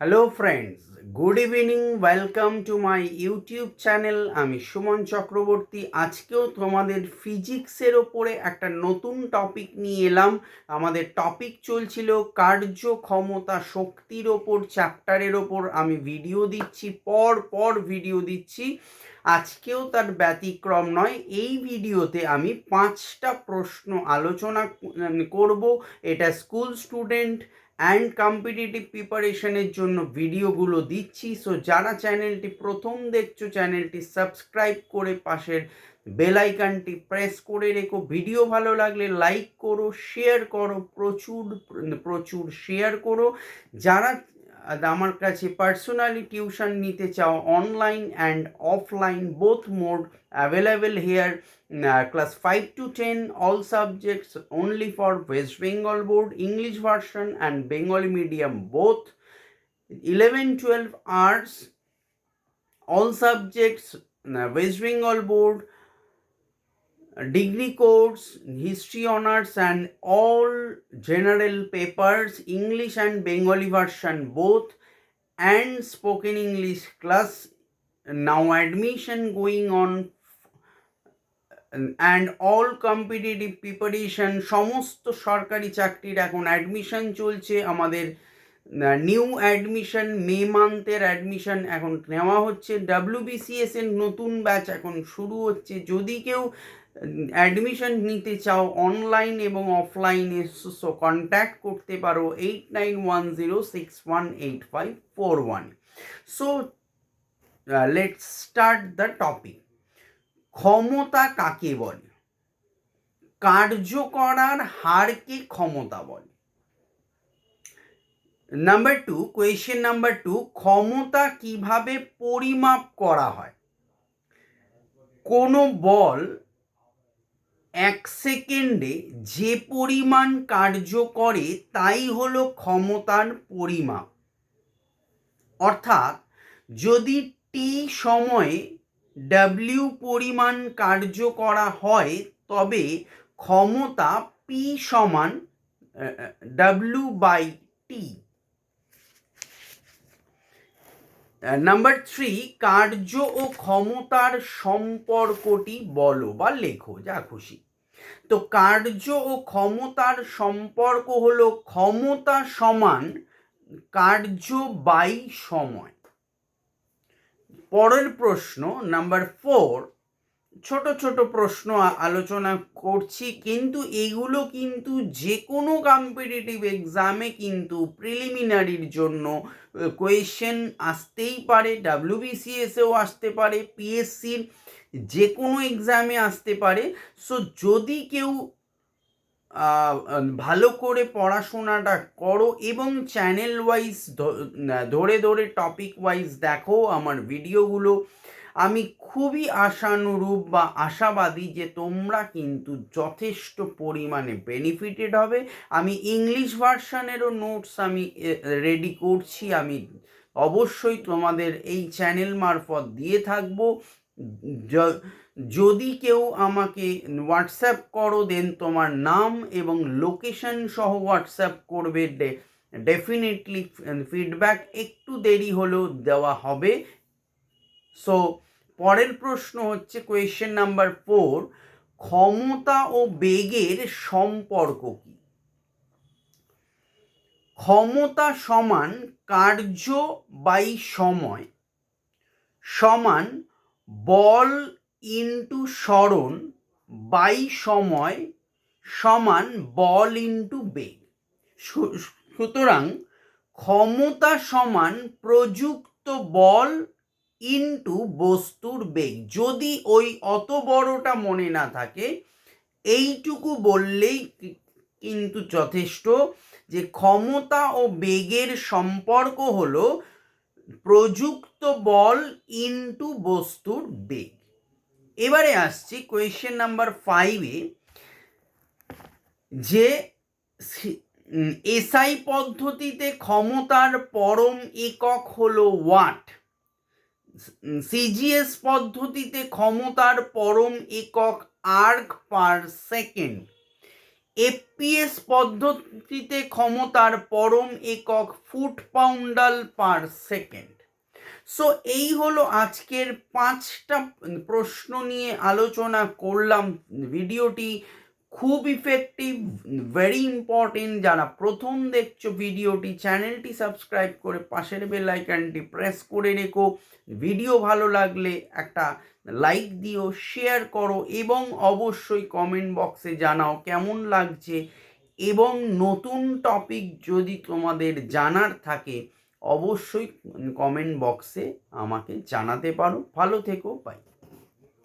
Hello friends, good evening. Welcome to my YouTube channel. আমি সুমন চক্রবর্তী। আজকেও তোমাদের ফিজিক্সের ওপরে একটা নতুন টপিক নিয়ে এলাম। আমাদের টপিক চলছিল কার্যক্ষমতা, শক্তির ওপর চ্যাপ্টারের ওপর আমি ভিডিও দিচ্ছি, পর ভিডিও দিচ্ছি। আজকেও তার ব্যতিক্রম নয়। এই ভিডিওতে আমি 5টা প্রশ্ন আলোচনা করব। এটা স্কুল স্টুডেন্ট অ্যান্ড কম্পিটিটিভ প্রিপারেশনের জন্য ভিডিওগুলো দিচ্ছি। সো যারা চ্যানেলটি প্রথম দেখছো, চ্যানেলটি সাবস্ক্রাইব করে পাশের বেল আইকনটি প্রেস করে রেখো। ভিডিও ভালো লাগলে লাইক করো, শেয়ার করো, প্রচুর শেয়ার করো। যারা আমার কাছে পার্সোনালি টিউশন নিতে চাও, online and offline both mode available hair, class 5 to 10 all subjects only for West Bengal board, English version and Bengali medium both. 11-12 arts all subjects, West Bengal board, degree course, history honors and all general papers, English and Bengali version both, and spoken English class. Now admission going on and all competitive preparation, সমস্ত সরকারি চাকরির এখন admission চলছে। আমাদের new admission, মে মান্থের admission এখন নেওয়া হচ্ছে। WBCS এর নতুন ব্যাচ এখন শুরু হচ্ছে। যদি কেউ অ্যাডমিশন নিতে চাও অনলাইন এবং অফলাইনে, সো কন্ট্যাক্ট করতে পারো 8910618541। So let's start the topic. ক্ষমতা কাকে বলে? কার্য করার হারকে ক্ষমতা বলে। কোয়েশ্চেন নাম্বার 2, ক্ষমতা কিভাবে পরিমাপ করা হয়? কোনো বল 1 সেকেন্ডে যে পরিমাণ কার্য করে তাই হলো ক্ষমতার পরিমাপ। অর্থাৎ যদি টি সময়ে W পরিমাণ কার্য করা হয় তবে ক্ষমতা P সমান W/T। নাম্বার 3, কার্য ও ক্ষমতার সম্পর্কটি বলো বা লেখো, যা খুশি। তো কার্য ও ক্ষমতার সম্পর্ক হলো ক্ষমতা সমান কার্য বাই সময়। পরের প্রশ্ন নাম্বার 4, ছোট ছোট প্রশ্ন আলোচনা করছি, কিন্তু এগুলো কিন্তু যে কোনো কম্পিটিটিভ এক্সামে কিন্তু প্রিলিমিনারির জন্য কোয়েশ্চেন আসতেই পারে। WBCS-এও আসতে পারে, PSCর যে কোনো এক্সামে আসতে পারে। সো যদি কেউ ভালো করে পড়াশোনাটা করো এবং চ্যানেল ওয়াইজ ধরে টপিক ওয়াইজ দেখো আমার ভিডিওগুলো, আমি খুবই আশানুরূপ বা আশাবাদী যে তোমরা কিন্তু যথেষ্ট পরিমাণে বেনিফিটেড হবে। আমি ইংলিশ ভার্সানেরও নোটস আমি রেডি করছি, আমি অবশ্যই তোমাদের এই চ্যানেল মারফত দিয়ে থাকবো। যদি কেউ আমাকে হোয়াটসঅ্যাপ করো, দেন তোমার নাম এবং লোকেশন সহ হোয়াটসঅ্যাপ করবে, ডেফিনেটলি ফিডব্যাক একটু দেরি হলেও দেওয়া হবে। সো পরের প্রশ্ন হচ্ছে কোয়েশ্চেন নাম্বার 4, ক্ষমতা ও বেগের সম্পর্ক কি? ক্ষমতা সমান কার্য বাই সময় সমান বল ইন্টু সরণ বাই সময় সমান বল ইন্টু বেগ। সুতরাং ক্ষমতা সমান প্রযুক্ত বল ইন্টু বস্তুর বেগ। যদি ওই অত বড়টা মনে না থাকে, এইটুকু বললেই কিন্তু যথেষ্ট যে ক্ষমতা ও বেগের সম্পর্ক হলো প্রযুক্ত বল ইন্টু বস্তুর বেগ। এবারে আসছি কোয়েশ্চেন নাম্বার 5-এ, যে এসআই পদ্ধতিতে ক্ষমতার পরম একক হলো ওয়াট, সিজিএস পদ্ধতিতে ক্ষমতার পরম একক আর্ক পার সেকেন্ড, এফপিএস পদ্ধতিতে ক্ষমতার পরম একক foot poundal per second. So এই হলো আজকের 5টা প্রশ্ন নিয়ে আলোচনা করলাম। ভিডিওটি খুব ইফেক্টিভ, ভেরি ইম্পর্টেন্ট। যারা প্রথম দেখছো ভিডিওটি, চ্যানেলটি সাবস্ক্রাইব করে পাশের বেল আইকনটি প্রেস করে রেখো। ভিডিও ভালো লাগলে একটা লাইক দিও, শেয়ার করো এবং অবশ্যই কমেন্ট বক্সে জানাও কেমন লাগছে। এবং নতুন টপিক যদি তোমাদের জানার থাকে অবশ্যই কমেন্ট বক্সে আমাকে জানাতে পারো। ভালো থেকো, বাই।